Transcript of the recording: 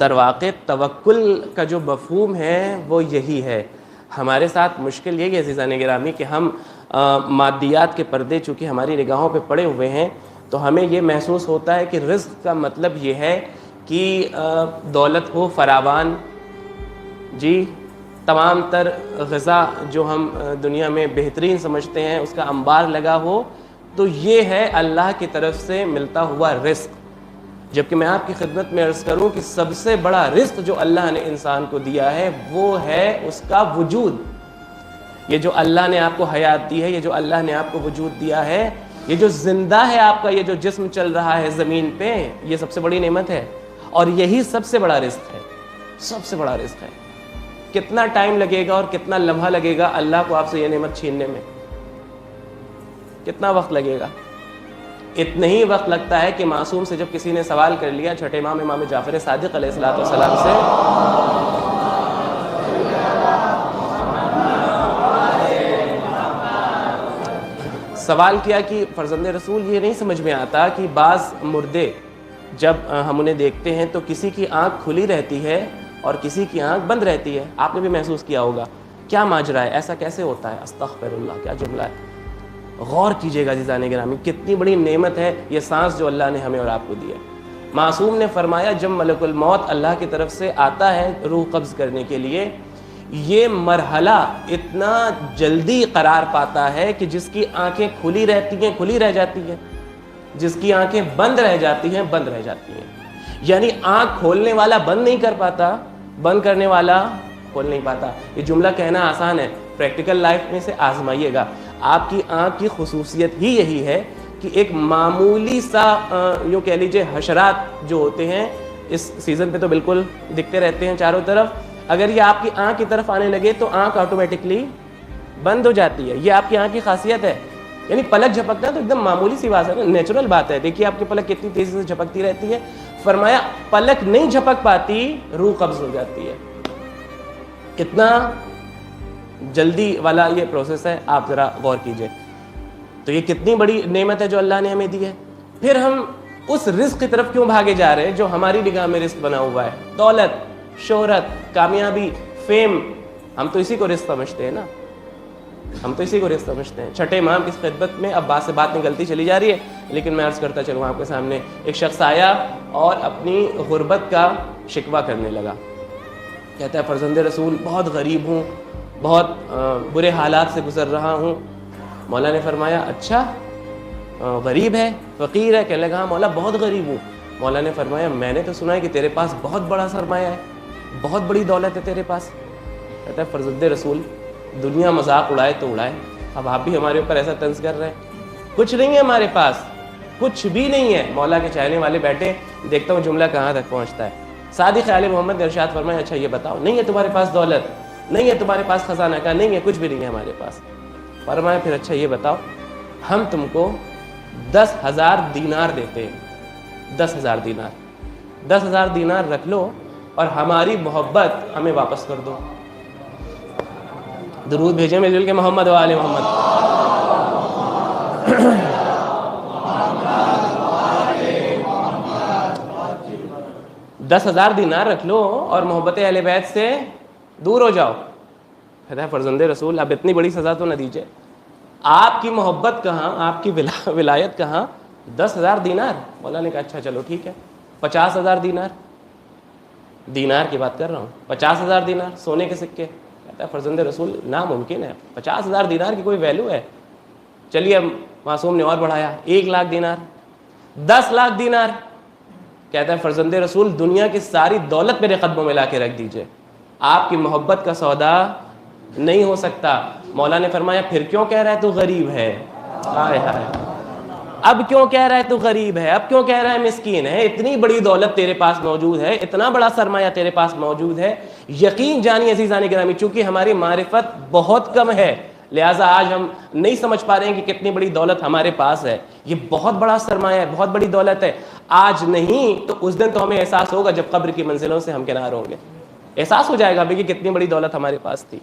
در واقع توکل کا جو مفہوم ہے وہ یہی ہے. ہمارے ساتھ مشکل یہ ہے عزیزان گرامی کہ ہم مادیات کے پردے چونکہ ہماری نگاہوں پہ پڑے ہوئے ہیں تو ہمیں یہ محسوس ہوتا ہے کہ رزق کا مطلب یہ ہے کہ دولت ہو فراوان، جی تمام تر غذا جو ہم دنیا میں بہترین سمجھتے ہیں اس کا انبار لگا ہو، تو یہ ہے اللہ کی طرف سے ملتا ہوا رزق. جبکہ میں آپ کی خدمت میں عرض کروں کہ سب سے بڑا رزق جو اللہ نے انسان کو دیا ہے وہ ہے اس کا وجود. یہ جو اللہ نے آپ کو حیات دی ہے، یہ جو اللہ نے آپ کو وجود دیا ہے، یہ جو زندہ ہے آپ کا یہ جو جسم چل رہا ہے زمین پہ، یہ سب سے بڑی نعمت ہے اور یہی سب سے بڑا رزق ہے. سب سے بڑا رزق ہے. کتنا ٹائم لگے گا اور کتنا لمحہ لگے گا اللہ کو آپ سے یہ نعمت چھیننے میں؟ کتنا وقت لگے گا؟ اتنا ہی وقت لگتا ہے کہ معصوم سے جب کسی نے سوال کر لیا چھٹے امام جعفر صادق علیہ السلام سے، سوال کیا کہ فرزند رسول یہ نہیں سمجھ میں آتا کہ بعض مردے جب ہم انہیں دیکھتے ہیں تو کسی کی آنکھ کھلی رہتی ہے اور کسی کی آنکھ بند رہتی ہے. آپ نے بھی محسوس کیا ہوگا. کیا ماجرا ہے؟ ایسا کیسے ہوتا ہے؟ استغفر اللہ، کیا جملہ ہے. غور کیجئے گا عزیزان گرامی، کتنی بڑی نعمت ہے یہ سانس جو اللہ نے ہمیں اور آپ کو دی ہے. معصوم نے فرمایا جب ملک الموت اللہ کی طرف سے آتا ہے روح قبض کرنے کے لیے، یہ مرحلہ اتنا جلدی قرار پاتا ہے کہ جس کی آنکھیں کھلی رہتی ہیں کھلی رہ جاتی ہیں، جس کی آنکھیں بند رہ جاتی ہیں بند رہ جاتی ہیں. یعنی آنکھ کھولنے والا بند نہیں کر پاتا، بند کرنے والا کھول نہیں پاتا. یہ جملہ کہنا آسان ہے، پریکٹیکل لائف میں سے آزمائیے گا. آپ کی آنکھ کی خصوصیت ہی یہی ہے کہ ایک معمولی سا یوں کہہ لیجیے حشرات جو ہوتے ہیں اس سیزن پہ تو بالکل دکھتے رہتے ہیں چاروں طرف، اگر یہ آپ کی آنکھ کی طرف آنے لگے تو آنکھ آٹومیٹکلی بند ہو جاتی ہے. یہ آپ کی آنکھ کی خاصیت ہے. یعنی پلک جھپکنا تو ایک دم معمولی سی بات ہے، نیچرل بات ہے. دیکھیے آپ کی پلک کتنی تیزی سے جھپکتی رہتی ہے. فرمایا پلک نہیں جھپک پاتی روح قبض ہو جاتی ہے. کتنا جلدی والا یہ پروسیس ہے، آپ ذرا غور کیجئے. تو یہ کتنی بڑی نعمت ہے جو اللہ نے ہمیں دی ہے. پھر ہم اس رزق کی طرف کیوں بھاگے جا رہے ہیں جو ہماری نگاہ میں رزق بنا ہوا ہے؟ دولت، شہرت، کامیابی، فیم، ہم تو اسی کو رزق سمجھتے ہیں نا، ہم تو اسی کو رزق سمجھتے ہیں. چھٹے امام کی خدمت میں اب بات سے بات نکلتی چلی جا رہی ہے، لیکن میں عرض کرتا چلوں آپ کے سامنے. ایک شخص آیا اور اپنی غربت کا شکوہ کرنے لگا. کہتا ہے فرزند رسول بہت غریب ہوں، بہت برے حالات سے گزر رہا ہوں. مولا نے فرمایا اچھا غریب ہے، فقیر ہے؟ کہنے لگا ہاں مولا بہت غریب ہوں. مولا نے فرمایا میں نے تو سنا ہے کہ تیرے پاس بہت بڑا سرمایہ ہے، بہت بڑی دولت ہے تیرے پاس. کہتا ہے فرزند رسول دنیا مذاق اڑائے تو اڑائے، اب آپ بھی ہمارے اوپر ایسا طنز کر رہے ہیں. کچھ نہیں ہے ہمارے پاس، کچھ بھی نہیں ہے. مولا کے چاہنے والے بیٹھے، دیکھتا ہوں جملہ کہاں تک پہنچتا ہے. سعدی خیال محمد نے ارشاد فرمایا اچھا یہ بتاؤ نہیں ہے تمہارے پاس دولت، نہیں ہے تمہارے پاس خزانہ کا، نہیں ہے کچھ بھی نہیں ہے ہمارے پاس. فرمایا پھر اچھا یہ بتاؤ ہم تم کو 10,000 دینار دیتے ہیں. 10,000 دینار، 10,000 دینار رکھ لو اور ہماری محبت ہمیں واپس کر دو. درود بھیجیں مل جل کے محمد و آل محمد. 10,000 دینار رکھ لو اور محبت اہل بیت سے دور ہو جاؤ. کہتا ہے فرزند رسول اب اتنی بڑی سزا تو نہ دیجئے، آپ کی محبت کہاں، آپ کی ولایت کہاں، 10,000 دینار. مولا نے کہا اچھا چلو ٹھیک ہے 50,000 دینار. دینار کی بات کر رہا ہوں، 50,000 دینار سونے کے سکے. کہتا ہے فرزند رسول ناممکن ہے، 50,000 دینار کی کوئی ویلیو ہے. چلیے اب معصوم نے اور بڑھایا 1,00,000 دینار، 10,00,000 دینار. کہتا ہے فرزند رسول دنیا کی ساری دولت میرے قدموں میں لا کے رکھ دیجئے، آپ کی محبت کا سودا نہیں ہو سکتا. مولا نے فرمایا پھر کیوں کہہ رہا ہے تو غریب ہے؟ ہائے ہائے، اب کیوں کہہ رہا ہے تو غریب ہے، اب کیوں کہہ رہا ہے مسکین ہے؟ اتنی بڑی دولت تیرے پاس موجود ہے، اتنا بڑا سرمایہ تیرے پاس موجود ہے. یقین جانی عزیزان گرامی چونکہ ہماری معرفت بہت کم ہے لہٰذا آج ہم نہیں سمجھ پا رہے ہیں کہ کتنی بڑی دولت ہمارے پاس ہے. یہ بہت بڑا سرمایہ ہے، بہت بڑی دولت ہے. آج نہیں تو اس دن تو ہمیں احساس ہوگا جب قبر کی منزلوں سے ہم کنار ہوں گے. احساس ہو جائے گا کہ کتنی بڑی دولت ہمارے پاس تھی.